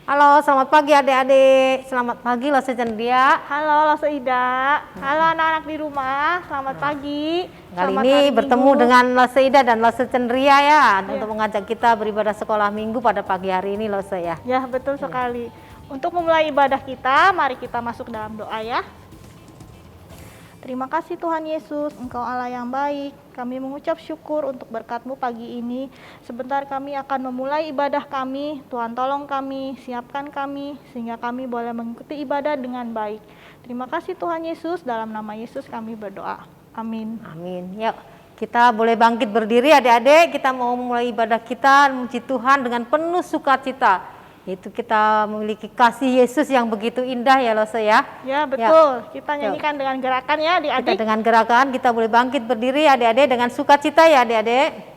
Halo, selamat pagi adik-adik. Selamat pagi Lose Cendia. Halo Lose Ida. Halo anak-anak di rumah. Selamat pagi. Kali Selamat ini hari bertemu Minggu. dengan Lose Ida dan Lose Cendria ya, untuk mengajak kita beribadah sekolah minggu pada pagi hari ini Lose ya. Ya, betul sekali. Untuk memulai ibadah kita, mari kita masuk dalam doa ya. Terima kasih Tuhan Yesus, Engkau Allah yang baik. Kami mengucap syukur untuk berkat-Mu pagi ini. Sebentar kami akan memulai ibadah kami. Tuhan tolong kami, siapkan kami, sehingga kami boleh mengikuti ibadah dengan baik. Terima kasih Tuhan Yesus, dalam nama Yesus kami berdoa. Amin. Amin. Yuk, kita boleh bangkit berdiri adik-adik. Kita mau memulai ibadah kita, memuji Tuhan dengan penuh sukacita. Itu kita memiliki kasih Yesus yang begitu indah ya Lose ya. Ya betul, kita nyanyikan dengan gerakan ya adik-adik. Kita dengan gerakan, kita boleh bangkit berdiri adik-adik dengan sukacita ya adik-adik.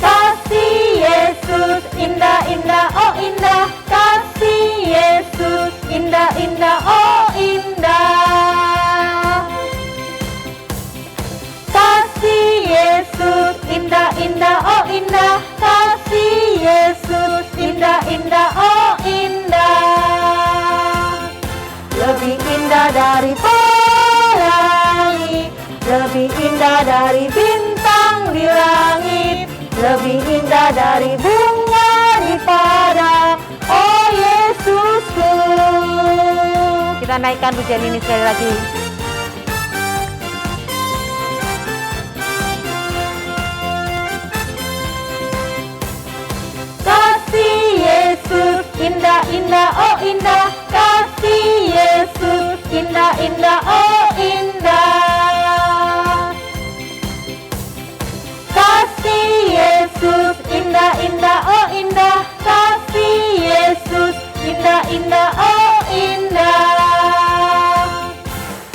Kasih Yesus indah-indah, oh indah. Kasih Yesus indah-indah, oh indah. Kasih Yesus indah-indah, oh indah. Kasih Yesus indah-indah, oh indah. Lebih indah dari pelangi, lebih indah dari bintang di langit, lebih indah dari bunga di padang, oh Yesusku. Kita naikkan pujian ini sekali lagi. Kasih Yesus indah-indah, oh indah. Kasih Yesus indah-indah, oh indah. Kasih Yesus indah-indah, oh indah. Kasih Yesus indah-indah, oh indah.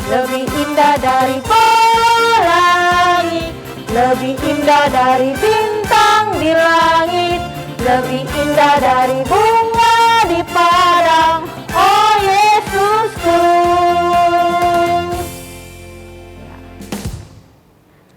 Lebih indah dari pelangi, lebih indah dari bintang di langit, lebih indah dari bunga di padang, oh Yesusku.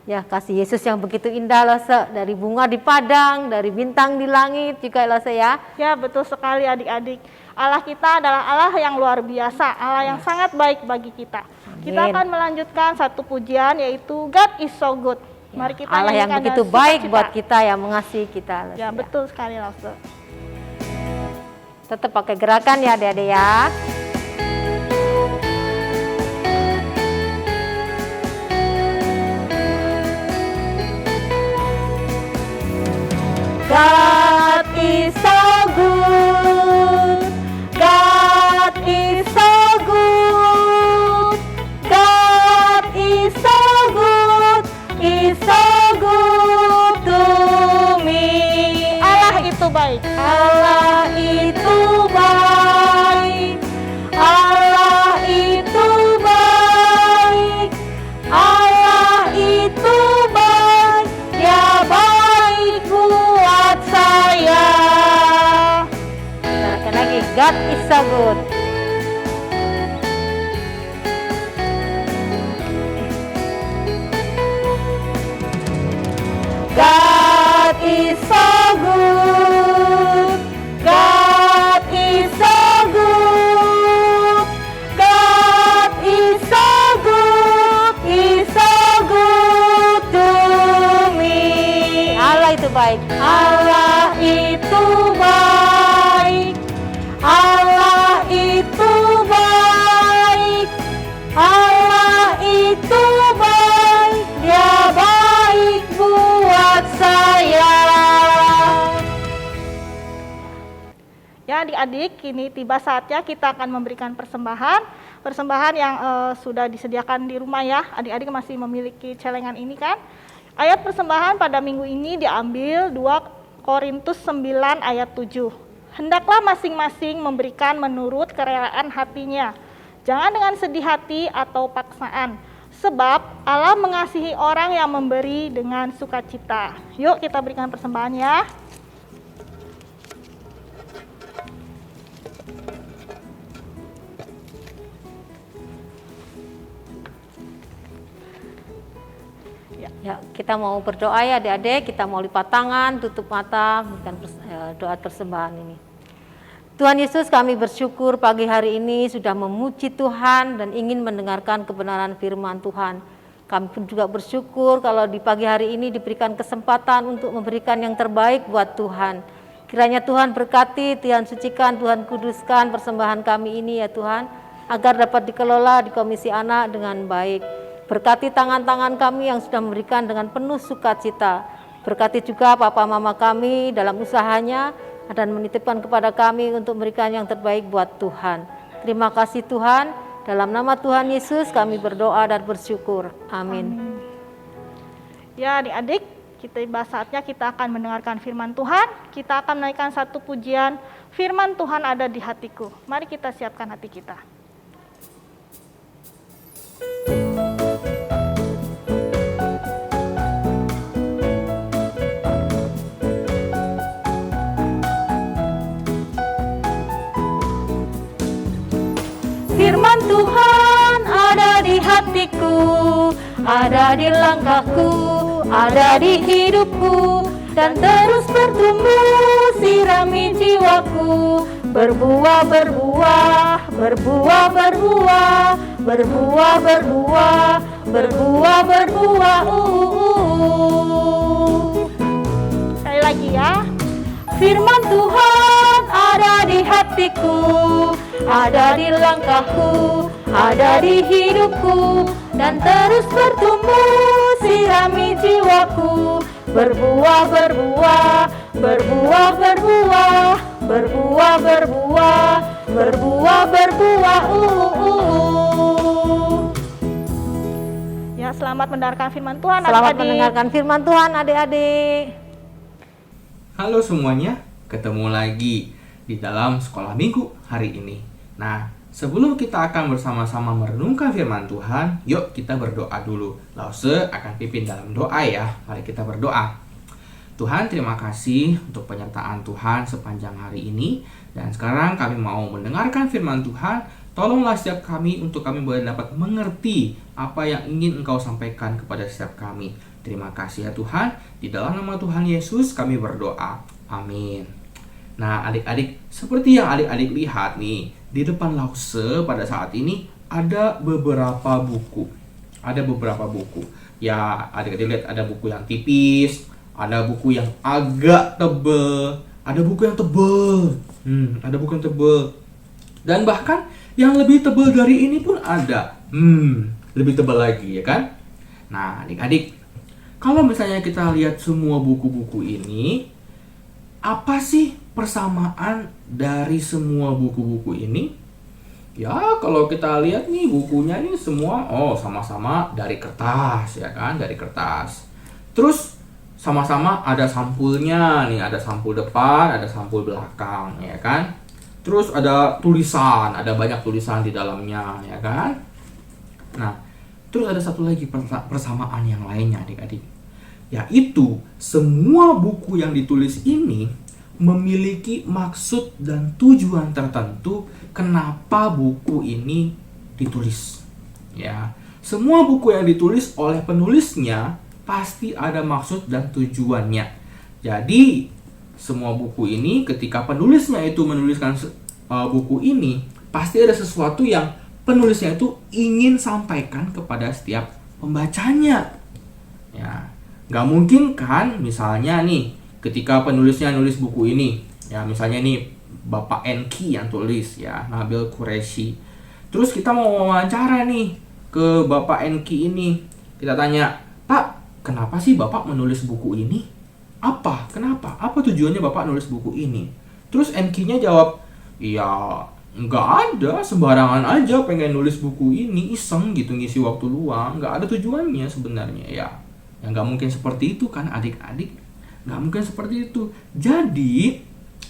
Ya, kasih Yesus yang begitu indah Lose, dari bunga di padang, dari bintang di langit juga Lose ya. Ya betul sekali adik-adik. Allah kita adalah Allah yang luar biasa, Allah yang sangat baik bagi kita. Kita akan melanjutkan satu pujian yaitu God is so good. Mari kita Allah yang nyanyikan begitu dengan baik sukacita. buat kita, yang mengasihi kita Lose, Ya betul sekali Lose. Tetap pakai gerakan ya adik-adik ya. God is so good. God is so good. God is so good. Is so good to me. Allah itu baik. Allah itu baik. Allah itu baik. Allah itu baik. Ya baik buat saya. Dengarkan lagi. God is so good. God is so good. God is so good. God is so good. Is so good to me. Allah itu baik. Allah itu baik. Allah itu baik. Allah itu baik. Dia baik buat saya. Ya adik-adik, kini tiba saatnya kita akan memberikan persembahan. Persembahan yang sudah disediakan di rumah ya. Adik-adik masih memiliki celengan ini kan. Ayat persembahan pada minggu ini diambil 2 Korintus 9 ayat 7. Hendaklah masing-masing memberikan menurut kerelaan hatinya. Jangan dengan sedih hati atau paksaan. Sebab Allah mengasihi orang yang memberi dengan sukacita. Yuk kita berikan persembahan ya. Ya, kita mau berdoa ya adik-adik, kita mau lipat tangan, tutup mata, berikan doa persembahan ini. Tuhan Yesus, kami bersyukur pagi hari ini sudah memuji Tuhan dan ingin mendengarkan kebenaran firman Tuhan. Kami pun juga bersyukur kalau di pagi hari ini diberikan kesempatan untuk memberikan yang terbaik buat Tuhan. Kiranya Tuhan berkati, Tuhan sucikan, Tuhan kuduskan persembahan kami ini ya Tuhan, agar dapat dikelola di Komisi Anak dengan baik. Berkati tangan-tangan kami yang sudah memberikan dengan penuh sukacita. Berkati juga papa mama kami dalam usahanya dan menitipkan kepada kami untuk memberikan yang terbaik buat Tuhan. Terima kasih Tuhan. Dalam nama Tuhan Yesus kami berdoa dan bersyukur. Amin. Ya adik-adik, saatnya kita akan mendengarkan firman Tuhan. Kita akan menaikkan satu pujian, firman Tuhan ada di hatiku. Mari kita siapkan hati kita. Firman Tuhan ada di hatiku, ada di langkahku, ada di hidupku, dan terus bertumbuh sirami jiwaku. Berbuah, berbuah, berbuah, berbuah, berbuah, berbuah, berbuah, berbuah. Sekali lagi ya. Firman Tuhan ada di hatiku, ada di langkahku, ada di hidupku, dan terus bertumbuh sirami jiwaku. Berbuah, berbuah, berbuah, berbuah, berbuah, berbuah, berbuah, berbuah. Ya, selamat mendengarkan firman Tuhan. Selamat mendengarkan firman Tuhan adik-adik. Halo semuanya, ketemu lagi di dalam sekolah minggu hari ini. Nah, sebelum kita akan bersama-sama merenungkan firman Tuhan, yuk kita berdoa dulu. Lause akan pimpin dalam doa ya. Mari kita berdoa. Tuhan, terima kasih untuk penyertaan Tuhan sepanjang hari ini. Dan sekarang kami mau mendengarkan firman Tuhan. Tolonglah setiap kami untuk kami boleh dapat mengerti apa yang ingin Engkau sampaikan kepada setiap kami. Terima kasih ya Tuhan. Di dalam nama Tuhan Yesus kami berdoa. Amin. Nah adik-adik, seperti yang adik-adik lihat nih, di depan Lause pada saat ini ada beberapa buku. Ada beberapa buku. Ya adik-adik lihat, ada buku yang tipis, ada buku yang agak tebel, ada buku yang tebel. Ada buku yang tebel. Dan bahkan yang lebih tebal dari ini pun ada. Lebih tebal lagi ya kan? Nah adik-adik, kalau misalnya kita lihat semua buku-buku ini, apa sih persamaan dari semua buku-buku ini? Ya, kalau kita lihat nih bukunya ini semua sama-sama dari kertas ya kan, dari kertas. Terus sama-sama ada sampulnya nih, ada sampul depan, ada sampul belakang ya kan. Terus ada tulisan, ada banyak tulisan di dalamnya ya kan. Nah, terus ada satu lagi persamaan yang lainnya adik-adik, yaitu semua buku yang ditulis ini memiliki maksud dan tujuan tertentu kenapa buku ini ditulis. Ya, semua buku yang ditulis oleh penulisnya pasti ada maksud dan tujuannya. Jadi, semua buku ini ketika penulisnya itu menuliskan buku ini, pasti ada sesuatu yang penulisnya itu ingin sampaikan kepada setiap pembacanya. Ya, nggak mungkin kan misalnya nih ketika penulisnya nulis buku ini, ya misalnya nih Bapak Enki yang tulis ya, Nabil Qureshi. Terus kita mau wawancara nih ke Bapak Enki ini, kita tanya, Pak, kenapa sih Bapak menulis buku ini? Apa? Kenapa? Apa tujuannya Bapak nulis buku ini? Terus Enki-nya jawab, ya nggak ada, sembarangan aja pengen nulis buku ini, iseng gitu ngisi waktu luang, nggak ada tujuannya sebenarnya ya. Ya nggak mungkin seperti itu kan adik-adik, nggak mungkin seperti itu. Jadi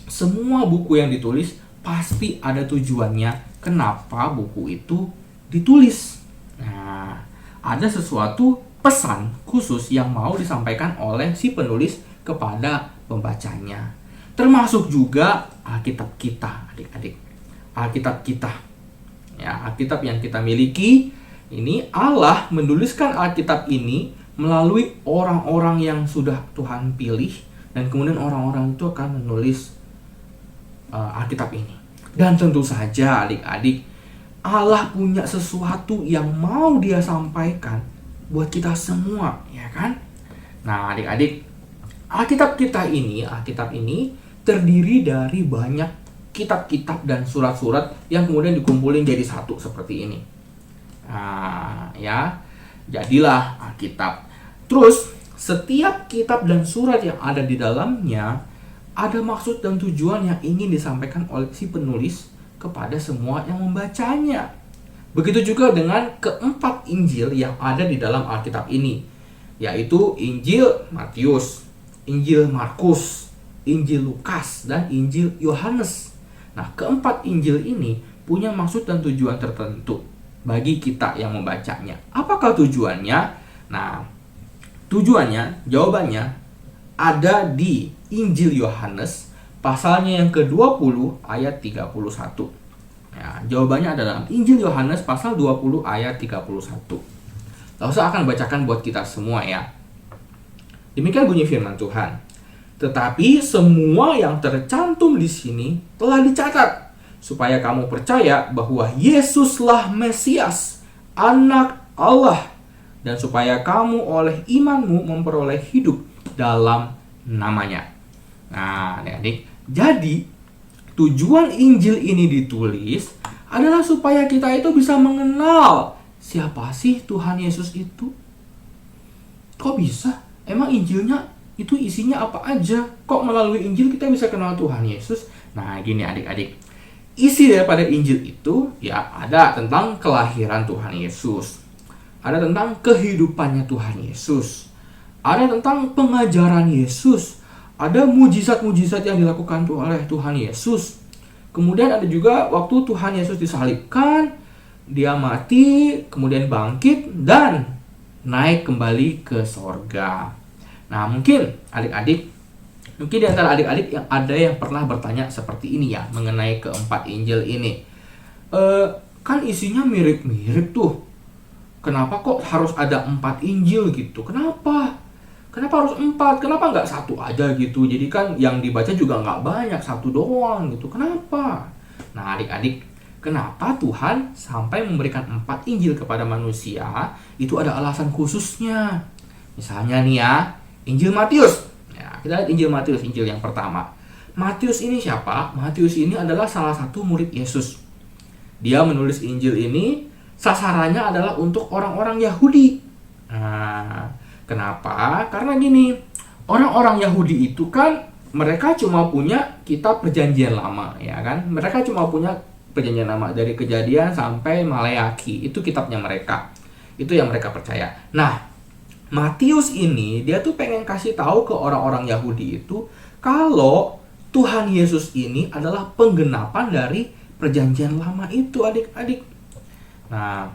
semua buku yang ditulis pasti ada tujuannya kenapa buku itu ditulis. Nah, ada sesuatu pesan khusus yang mau disampaikan oleh si penulis kepada pembacanya. Termasuk juga Alkitab kita adik-adik, Alkitab kita ya, Alkitab yang kita miliki. Ini Allah menuliskan Alkitab ini melalui orang-orang yang sudah Tuhan pilih, dan kemudian orang-orang itu akan menulis Alkitab ini. Dan tentu saja adik-adik, Allah punya sesuatu yang mau Dia sampaikan buat kita semua, ya kan? Nah, adik-adik, Alkitab ini terdiri dari banyak kitab-kitab dan surat-surat yang kemudian dikumpulin jadi satu seperti ini. Nah, ya, jadilah Alkitab. Terus, setiap kitab dan surat yang ada di dalamnya ada maksud dan tujuan yang ingin disampaikan oleh si penulis kepada semua yang membacanya. Begitu juga dengan keempat Injil yang ada di dalam Alkitab ini, yaitu Injil Matius, Injil Markus, Injil Lukas, dan Injil Yohanes. Nah, keempat Injil ini punya maksud dan tujuan tertentu bagi kita yang membacanya. Apakah tujuannya? Nah, jawabannya ada di Injil Yohanes pasalnya yang ke-20 ayat 31. Ya, jawabannya ada dalam Injil Yohanes pasal 20 ayat 31. Lalu saya akan bacakan buat kita semua ya. Demikian bunyi firman Tuhan. Tetapi semua yang tercantum di sini telah dicatat supaya kamu percaya bahwa Yesuslah Mesias, Anak Allah, dan supaya kamu oleh imanmu memperoleh hidup dalam namanya. Nah, adik-adik, jadi tujuan Injil ini ditulis adalah supaya kita itu bisa mengenal siapa sih Tuhan Yesus itu. Kok bisa? Emang Injilnya itu isinya apa aja? Kok melalui Injil kita bisa kenal Tuhan Yesus? Nah, gini adik-adik, isi daripada Injil itu ya ada tentang kelahiran Tuhan Yesus, ada tentang kehidupannya Tuhan Yesus, ada tentang pengajaran Yesus, ada mujizat-mujizat yang dilakukan oleh Tuhan Yesus. Kemudian ada juga waktu Tuhan Yesus disalibkan, Dia mati, kemudian bangkit, dan naik kembali ke sorga. Nah, mungkin di antara adik-adik yang ada yang pernah bertanya seperti ini ya, mengenai keempat Injil ini. Kan isinya mirip-mirip tuh. Kenapa kok harus ada 4 Injil gitu? Kenapa harus 4? Kenapa nggak 1 aja gitu? Jadi kan yang dibaca juga nggak banyak, 1 doang gitu. Kenapa? Nah, adik-adik, kenapa Tuhan sampai memberikan 4 Injil kepada manusia? Itu ada alasan khususnya. Misalnya nih ya, Injil Matius. Ya, kita lihat Injil Matius, Injil yang pertama. Matius ini siapa? Matius ini adalah salah satu murid Yesus. Dia menulis Injil ini, sasarannya adalah untuk orang-orang Yahudi. Nah, kenapa? Karena gini, orang-orang Yahudi itu kan mereka cuma punya kitab Perjanjian Lama, ya kan? Mereka cuma punya Perjanjian Lama dari Kejadian sampai Maleakhi. Itu kitabnya mereka. Itu yang mereka percaya. Nah, Matius ini dia tuh pengen kasih tahu ke orang-orang Yahudi itu kalau Tuhan Yesus ini adalah penggenapan dari Perjanjian Lama itu, adik-adik. Nah,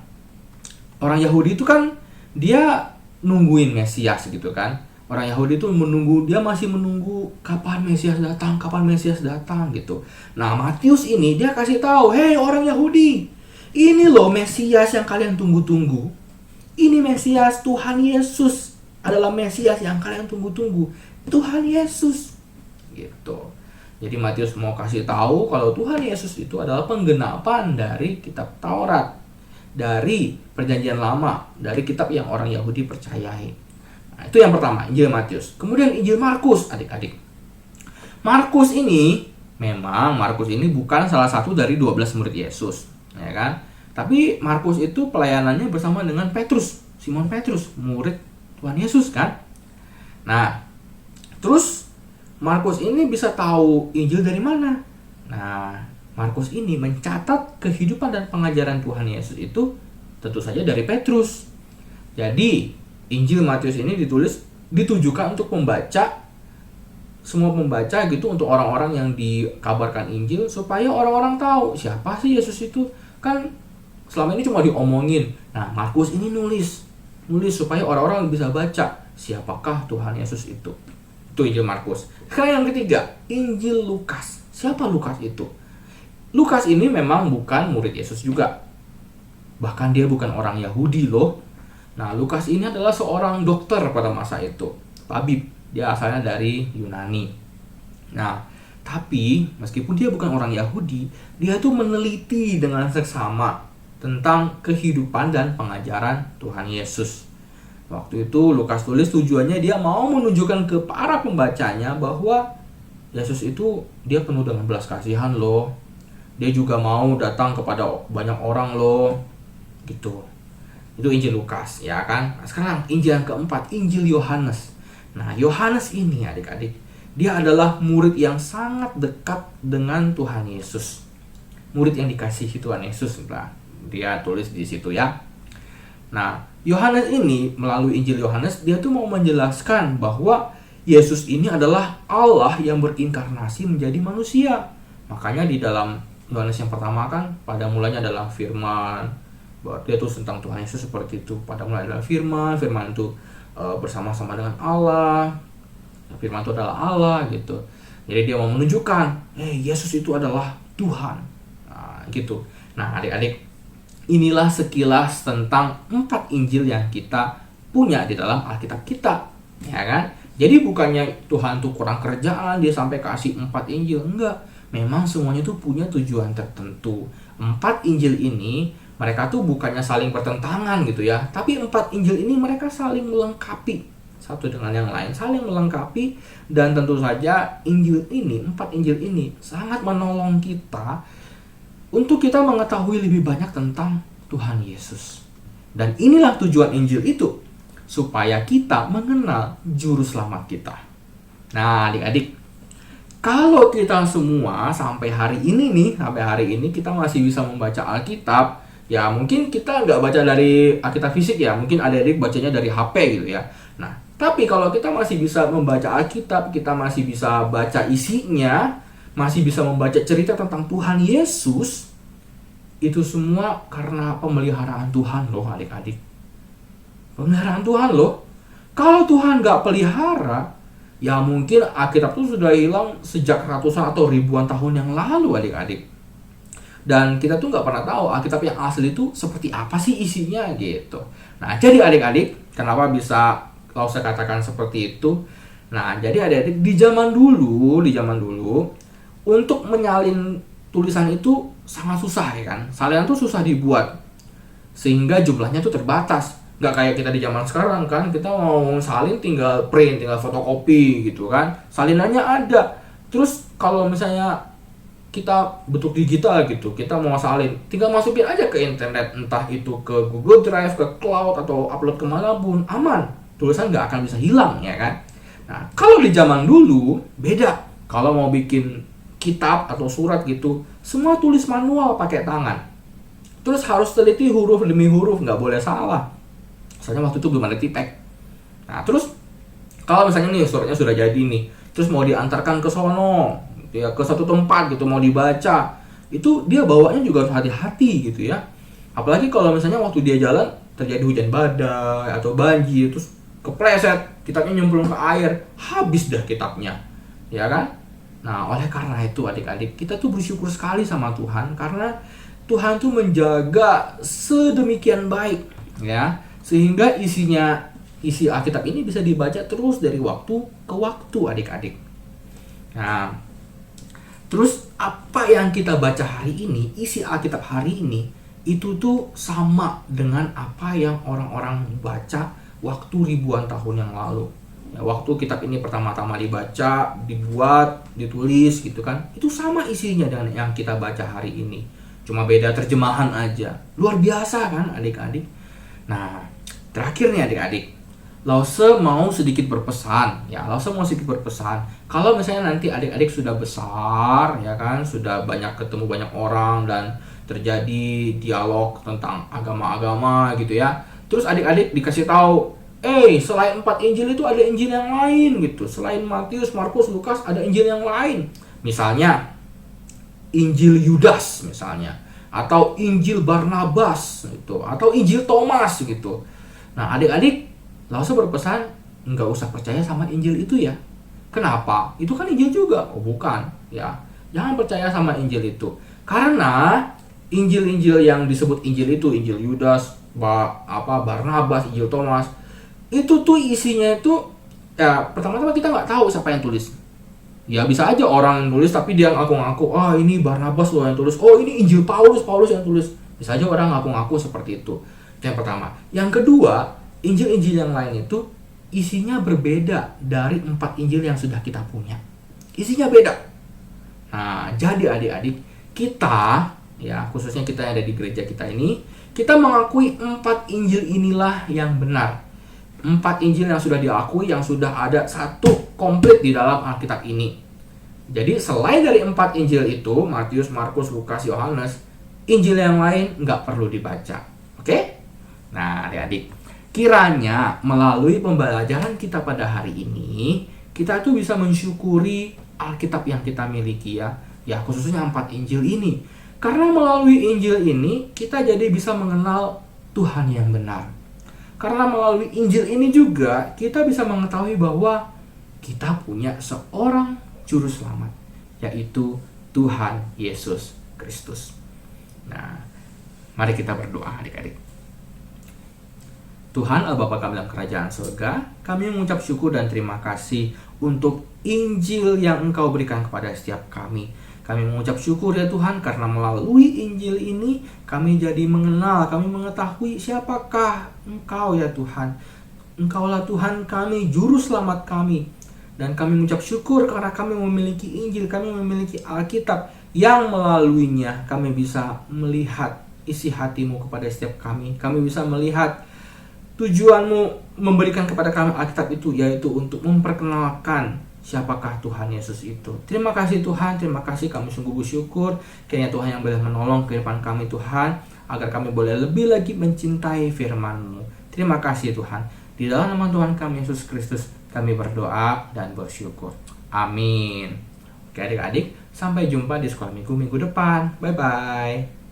orang Yahudi itu kan dia nungguin Mesias gitu kan. Orang Yahudi itu masih menunggu kapan Mesias datang gitu. Nah, Matius ini dia kasih tahu, "Hei orang Yahudi, ini loh Mesias yang kalian tunggu-tunggu. Ini Mesias, Tuhan Yesus adalah Mesias yang kalian tunggu-tunggu. Tuhan Yesus." Gitu. Jadi Matius mau kasih tahu kalau Tuhan Yesus itu adalah penggenapan dari kitab Taurat, dari Perjanjian Lama, dari kitab yang orang Yahudi percayai. Nah, itu yang pertama, Injil Matius. Kemudian Injil Markus, adik-adik. Markus ini bukan salah satu dari 12 murid Yesus, ya kan? Tapi Markus itu pelayanannya bersama dengan Petrus, Simon Petrus, murid Tuhan Yesus kan? Nah, terus Markus ini bisa tahu Injil dari mana? Nah, Markus ini mencatat kehidupan dan pengajaran Tuhan Yesus itu tentu saja dari Petrus. Jadi, Injil Matius ini ditujukan untuk semua pembaca gitu, untuk orang-orang yang dikabarkan Injil, supaya orang-orang tahu siapa sih Yesus itu. Kan selama ini cuma diomongin. Nah, Markus ini nulis supaya orang-orang bisa baca siapakah Tuhan Yesus itu. Itu Injil Markus. Sekarang yang ketiga, Injil Lukas. Siapa Lukas itu? Lukas ini memang bukan murid Yesus juga. Bahkan dia bukan orang Yahudi loh. Nah, Lukas ini adalah seorang dokter pada masa itu, tabib. Dia asalnya dari Yunani. Nah, tapi meskipun dia bukan orang Yahudi, dia tuh meneliti dengan seksama tentang kehidupan dan pengajaran Tuhan Yesus. Waktu itu Lukas tulis tujuannya dia mau menunjukkan ke para pembacanya bahwa Yesus itu dia penuh dengan belas kasihan loh. Dia juga mau datang kepada banyak orang loh. Gitu. Itu Injil Lukas, ya kan? Nah, sekarang Injil yang keempat, Injil Yohanes. Nah, Yohanes ini adik-adik, dia adalah murid yang sangat dekat dengan Tuhan Yesus. Murid yang dikasihi Tuhan Yesus. Nah, dia tulis di situ ya. Nah, Yohanes ini melalui Injil Yohanes dia tuh mau menjelaskan bahwa Yesus ini adalah Allah yang berinkarnasi menjadi manusia. Makanya di dalam Yohanes yang pertama kan pada mulanya adalah firman. Bahwa dia tuh tentang Tuhan Yesus seperti itu. Pada mulanya adalah firman, firman itu bersama-sama dengan Allah. Firman itu adalah Allah gitu. Jadi dia mau menunjukkan, Yesus itu adalah Tuhan. Nah, gitu. Nah, adik-adik, inilah sekilas tentang 4 Injil yang kita punya di dalam Alkitab kita, ya kan? Jadi bukannya Tuhan tuh kurang kerjaan, dia sampai kasih 4 Injil, enggak. Memang semuanya tuh punya tujuan tertentu. 4 Injil ini, mereka tuh bukannya saling bertentangan gitu ya, tapi 4 Injil ini mereka saling melengkapi satu dengan yang lain, saling melengkapi. Dan tentu saja Injil ini, 4 Injil ini sangat menolong kita untuk kita mengetahui lebih banyak tentang Tuhan Yesus. Dan inilah tujuan Injil itu, supaya kita mengenal juru selamat kita. Nah, adik-adik, kalau kita semua sampai hari ini kita masih bisa membaca Alkitab, ya mungkin kita nggak baca dari Alkitab fisik ya, mungkin adik-adik bacanya dari HP gitu ya. Nah, tapi kalau kita masih bisa membaca Alkitab, kita masih bisa baca isinya, masih bisa membaca cerita tentang Tuhan Yesus, itu semua karena pemeliharaan Tuhan loh adik-adik. Pemeliharaan Tuhan loh. Kalau Tuhan gak pelihara, ya mungkin Alkitab itu sudah hilang sejak ratusan atau ribuan tahun yang lalu adik-adik. Dan kita tuh gak pernah tahu Alkitab yang asli itu seperti apa sih isinya gitu. Nah, jadi adik-adik, kenapa bisa kalau saya katakan seperti itu? Nah, jadi adik-adik di zaman dulu untuk menyalin tulisan itu sangat susah ya kan. Salinan tuh susah dibuat sehingga jumlahnya tuh terbatas. Nggak kayak kita di zaman sekarang kan, kita mau salin tinggal print, tinggal fotokopi gitu kan. Salinannya ada. Terus kalau misalnya kita bentuk digital gitu, kita mau salin, tinggal masukin aja ke internet, entah itu ke Google Drive, ke cloud, atau upload kemanapun, aman. Tulisan nggak akan bisa hilang ya kan. Nah, kalau di zaman dulu beda. Kalau mau bikin kitab atau surat gitu, semua tulis manual pakai tangan. Terus harus teliti huruf demi huruf, nggak boleh salah. Soalnya waktu itu belum ada tipek. Nah, terus kalau misalnya nih suratnya sudah jadi nih, terus mau diantarkan ke sono, ya ke satu tempat gitu, mau dibaca, itu dia bawanya juga harus hati-hati gitu ya. Apalagi kalau misalnya waktu dia jalan terjadi hujan badai atau banjir, terus kepleset, kitabnya nyemplung ke air, habis dah kitabnya, ya kan? Nah, oleh karena itu adik-adik, kita tuh bersyukur sekali sama Tuhan, karena Tuhan tuh menjaga sedemikian baik, ya, sehingga isi Alkitab ini bisa dibaca terus dari waktu ke waktu adik-adik. Nah, terus apa yang kita baca hari ini, isi Alkitab hari ini, itu tuh sama dengan apa yang orang-orang baca waktu ribuan tahun yang lalu. Ya, waktu kitab ini pertama-tama dibaca, dibuat, ditulis gitu kan, itu sama isinya dengan yang kita baca hari ini. Cuma beda terjemahan aja. Luar biasa kan adik-adik? Nah, terakhir nih adik-adik, Lause mau sedikit berpesan. Ya, Lause mau sedikit berpesan. Kalau misalnya nanti adik-adik sudah besar, ya kan, sudah banyak ketemu banyak orang dan terjadi dialog tentang agama-agama gitu ya. Terus adik-adik dikasih tahu, selain 4 Injil itu ada Injil yang lain gitu. Selain Matius, Markus, Lukas ada Injil yang lain. Misalnya Injil Yudas misalnya, atau Injil Barnabas gitu, atau Injil Thomas gitu. Nah, adik-adik, Lause berpesan nggak usah percaya sama Injil itu ya. Kenapa? Itu kan Injil juga. Oh, bukan ya. Jangan percaya sama Injil itu. Karena Injil-Injil yang disebut Injil itu, Injil Yudas, Barnabas, Injil Thomas. Itu tuh isinya itu ya pertama-tama kita nggak tahu siapa yang tulis. Ya bisa aja orang yang tulis tapi dia ngaku-ngaku, ini Barnabas loh yang tulis. Oh ini Injil Paulus yang tulis. Bisa aja orang ngaku-ngaku seperti itu. Yang pertama. Yang kedua, Injil-Injil yang lain itu isinya berbeda dari 4 Injil yang sudah kita punya. Isinya beda. Nah, jadi adik-adik, kita, ya khususnya kita yang ada di gereja kita ini, kita mengakui 4 Injil inilah yang benar. 4 Injil yang sudah diakui, yang sudah ada satu komplit di dalam Alkitab ini. Jadi selain dari 4 Injil itu, Matius, Markus, Lukas, Yohanes, Injil yang lain nggak perlu dibaca. Oke? Nah, adik-adik, kiranya melalui pembelajaran kita pada hari ini, kita tuh bisa mensyukuri Alkitab yang kita miliki ya khususnya 4 Injil ini. Karena melalui Injil ini, kita jadi bisa mengenal Tuhan yang benar. Karena melalui Injil ini juga kita bisa mengetahui bahwa kita punya seorang juru selamat, yaitu Tuhan Yesus Kristus. Nah, mari kita berdoa adik-adik. Tuhan Allah Bapa kami dalam kerajaan surga, kami mengucap syukur dan terima kasih untuk Injil yang Engkau berikan kepada setiap kami. Kami mengucap syukur ya Tuhan karena melalui Injil ini kami jadi mengenal, kami mengetahui siapakah Engkau ya Tuhan. Engkaulah Tuhan kami, juru selamat kami. Dan kami mengucap syukur karena kami memiliki Injil, kami memiliki Alkitab yang melaluinya kami bisa melihat isi hati-Mu kepada setiap kami. Kami bisa melihat tujuan-Mu memberikan kepada kami Alkitab itu, yaitu untuk memperkenalkan siapakah Tuhan Yesus itu. Terima kasih Tuhan, terima kasih, kami sungguh bersyukur. Kiranya Tuhan yang boleh menolong kehidupan kami Tuhan, agar kami boleh lebih lagi mencintai firman-Mu. Terima kasih Tuhan. Di dalam nama Tuhan kami Yesus Kristus, kami berdoa dan bersyukur. Amin. Oke adik-adik, sampai jumpa di sekolah minggu depan. Bye-bye.